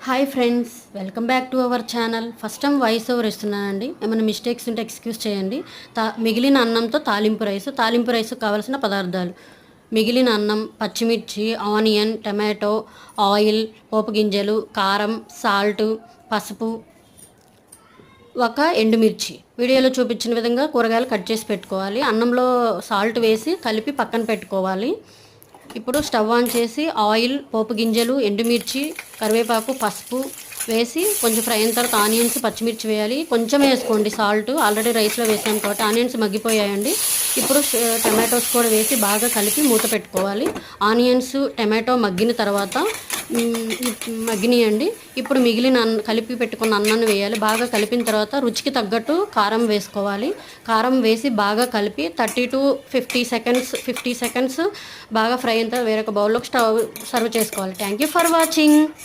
Hi friends, welcome back to our channel. First time voice over ఇస్తున్నానండి. ఏమైనా mistakes ఉంటే excuse చేయండి. మిగిలిన అన్నంతో తాలింపు రైస్ కావాల్సిన పదార్థాలు: మిగిలిన అన్నం, పచ్చిమిర్చి, ఆనియన్, టమాటో, ఆయిల్, పోపు గింజలు, కారం, సాల్ట్, పసుపు, ఒక ఎండుమిర్చి. వీడియోలో చూపించిన విధంగా కూరగాయలు కట్ చేసి పెట్టుకోవాలి. అన్నంలో సాల్ట్ వేసి కలిపి పక్కన పెట్టుకోవాలి. ఇప్పుడు స్టవ్ ఆన్ చేసి ఆయిల్, పోపు గింజలు, ఎండుమిర్చి, కరివేపాకు, పసుపు వేసి కొంచెం ఫ్రై అయిన తర్వాత ఆనియన్స్, పచ్చిమిర్చి వేయాలి. కొంచెం వేసుకోండి సాల్ట్, ఆల్రెడీ రైస్లో వేసాం కాబట్టి. ఆనియన్స్ మగ్గిపోయాయండి. ఇప్పుడు టమాటోస్ కూడా వేసి బాగా కలిపి మూత పెట్టుకోవాలి. ఆనియన్స్, టమాటో మగ్గిన తర్వాత మగ్గినాయండి. ఇప్పుడు మిగిలిన కలిపి పెట్టుకున్న అన్నాన్ని వేయాలి. బాగా కలిపిన తర్వాత రుచికి తగ్గట్టు కారం వేసుకోవాలి. కారం వేసి బాగా కలిపి 30 to 50 సెకండ్స్ బాగా ఫ్రై అయిన తర్వాత వేరొక బౌల్లోకి సర్వ్ చేసుకోవాలి. Thank you for watching.